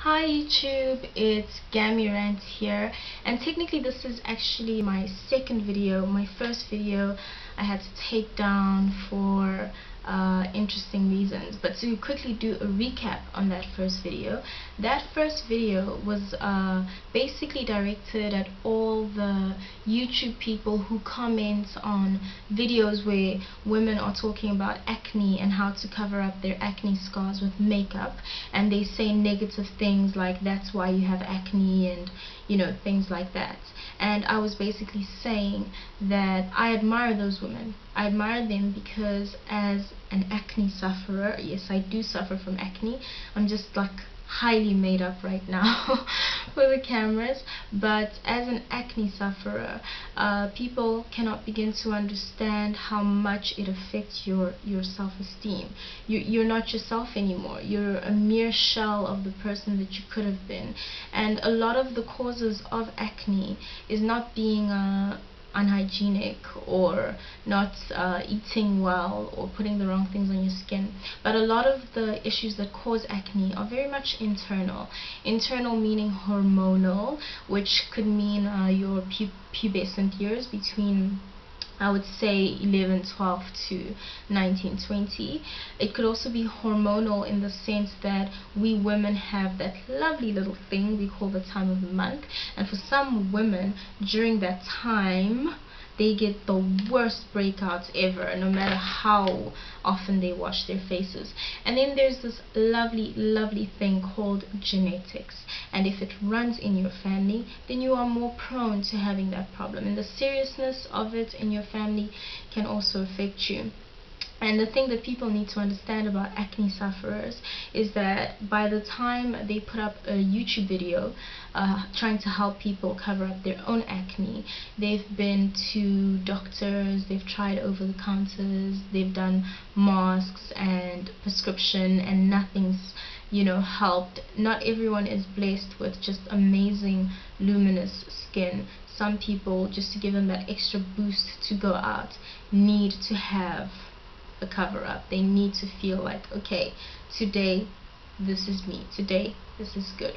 Hi YouTube, it's Gammy Rant here, and technically this is actually my second video. My first video I had to take down for interesting reasons, but to quickly do a recap on that first video was basically directed at all the YouTube people who comment on videos where women are talking about acne and how to cover up their acne scars with makeup, and they say negative things like that's why you have acne and things like that. And I was basically saying that I admire those women. I admire them because as an acne sufferer, yes, I do suffer from acne. I'm just like highly made up right now for the cameras, but as an acne sufferer, people cannot begin to understand how much it affects your self-esteem. You're not yourself anymore. You're a mere shell of the person that you could have been. And a lot of the causes of acne is not being unhygienic or not eating well or putting the wrong things on your skin, but a lot of the issues that cause acne are very much internal meaning hormonal, which could mean your pubescent years between, I would say, 11, 12 to 19, 20. It could also be hormonal in the sense that we women have that lovely little thing we call the time of the month, and for some women during that time they get the worst breakouts ever, no matter how often they wash their faces. And then there's this lovely thing called genetics, and if it runs in your family, then you are more prone to having that problem, and the seriousness of it in your family can also affect you. And the thing that people need to understand about acne sufferers is that by the time they put up a YouTube video trying to help people cover up their own acne, they've been to doctors, they've tried over-the-counters, they've done masks and prescription, and nothing's helped. Not everyone is blessed with just amazing luminous skin. Some people, just to give them that extra boost to go out, need to have a cover up. They need to feel like, okay, today this is me, today this is good.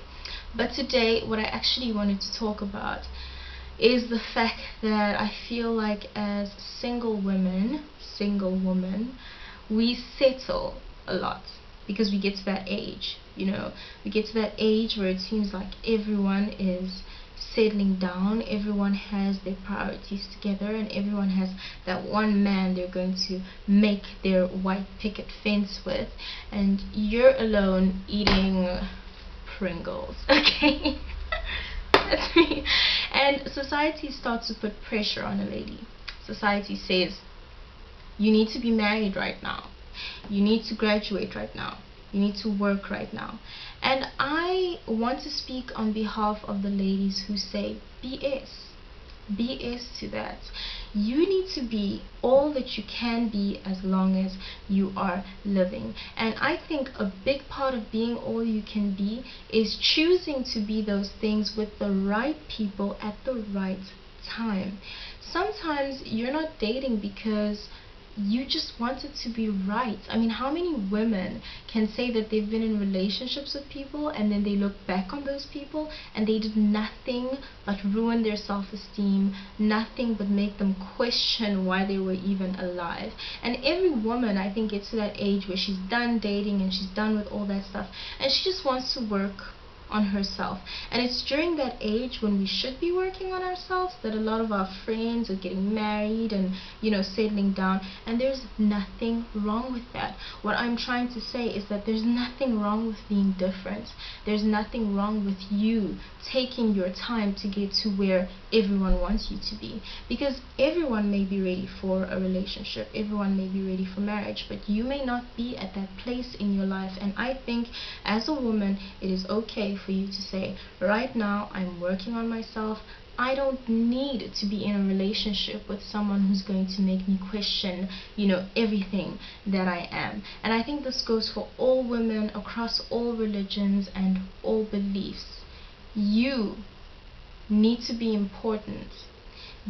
But today what I actually wanted to talk about is the fact that I feel like as single women, we settle a lot because we get to that age, we get to that age where it seems like everyone is settling down, everyone has their priorities together, and everyone has that one man they're going to make their white picket fence with, and you're alone eating Pringles. Okay. That's me. And society starts to put pressure on a lady. Society says you need to be married right now, you need to graduate right now, you need to work right now. And I want to speak on behalf of the ladies who say BS to that. You need to be all that you can be as long as you are living. And I think a big part of being all you can be is choosing to be those things with the right people at the right time. Sometimes you're not dating because you just want it to be right. I mean, how many women can say that they've been in relationships with people and then they look back on those people and they did nothing but ruin their self-esteem, nothing but make them question why they were even alive. And every woman, I think, gets to that age where she's done dating and she's done with all that stuff and she just wants to work on herself. And it's during that age when we should be working on ourselves that a lot of our friends are getting married and settling down, and there's nothing wrong with that. What I'm trying to say is that there's nothing wrong with being different. There's nothing wrong with you taking your time to get to where everyone wants you to be, because everyone may be ready for a relationship, everyone may be ready for marriage, but you may not be at that place in your life. And I think as a woman it is okay for you to say, right now I'm working on myself. I don't need to be in a relationship with someone who's going to make me question, everything that I am. And I think this goes for all women across all religions and all beliefs. You need to be important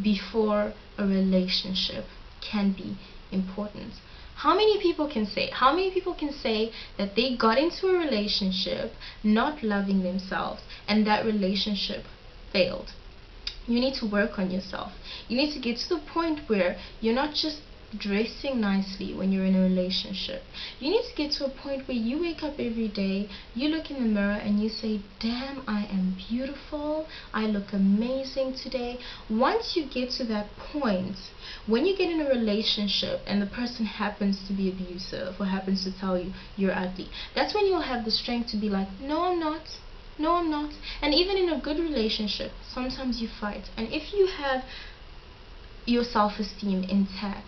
before a relationship can be important. How many people can say that they got into a relationship not loving themselves and that relationship failed? You need to work on yourself. You need to get to the point where you're not just dressing nicely when you're in a relationship. You need to get to a point where you wake up every day, you look in the mirror and you say, damn, I am beautiful, I look amazing today. Once you get to that point, when you get in a relationship and the person happens to be abusive or happens to tell you you're ugly, that's when you'll have the strength to be like, no, I'm not. No, I'm not. And even in a good relationship, sometimes you fight. And if you have your self-esteem intact,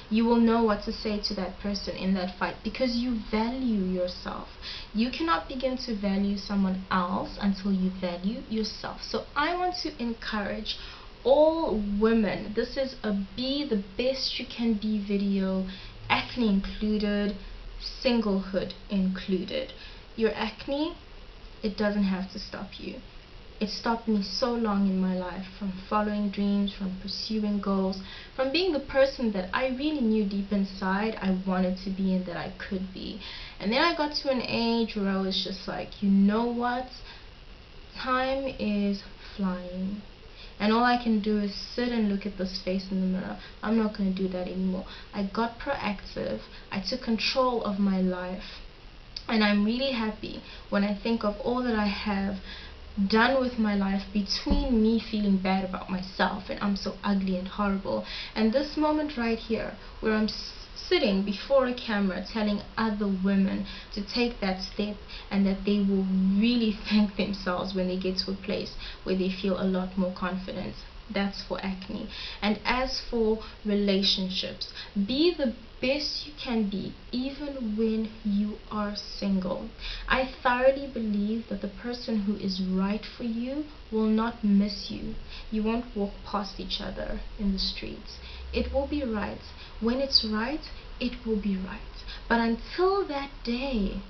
you will know what to say to that person in that fight because you value yourself. You cannot begin to value someone else until you value yourself. So I want to encourage all women. This is a be the best you can be video, acne included, singlehood included. Your acne, it doesn't have to stop you. It stopped me so long in my life from following dreams, from pursuing goals, from being the person that I really knew deep inside I wanted to be and that I could be. And then I got to an age where I was just like, you know what? Time is flying. And all I can do is sit and look at this face in the mirror. I'm not going to do that anymore. I got proactive. I took control of my life. And I'm really happy when I think of all that I have done with my life, between me feeling bad about myself and I'm so ugly and horrible, and this moment right here where I'm sitting before a camera telling other women to take that step and that they will really thank themselves when they get to a place where they feel a lot more confident. That's for acne. And as for relationships, be the best you can be even when you are single. I thoroughly believe that the person who is right for you will not miss you. You won't walk past each other in the streets. It will be right. When it's right, it will be right. But until that day,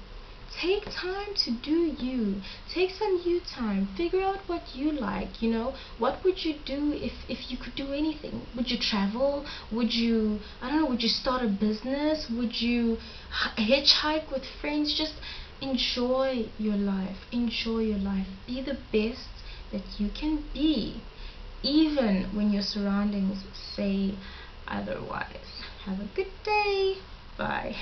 take time to do you. Take some you time. Figure out what you like, you know. What would you do if you could do anything? Would you travel? Would you, I don't know, would you start a business? Would you hitchhike with friends? Just enjoy your life. Enjoy your life. Be the best that you can be, even when your surroundings say otherwise. Have a good day. Bye.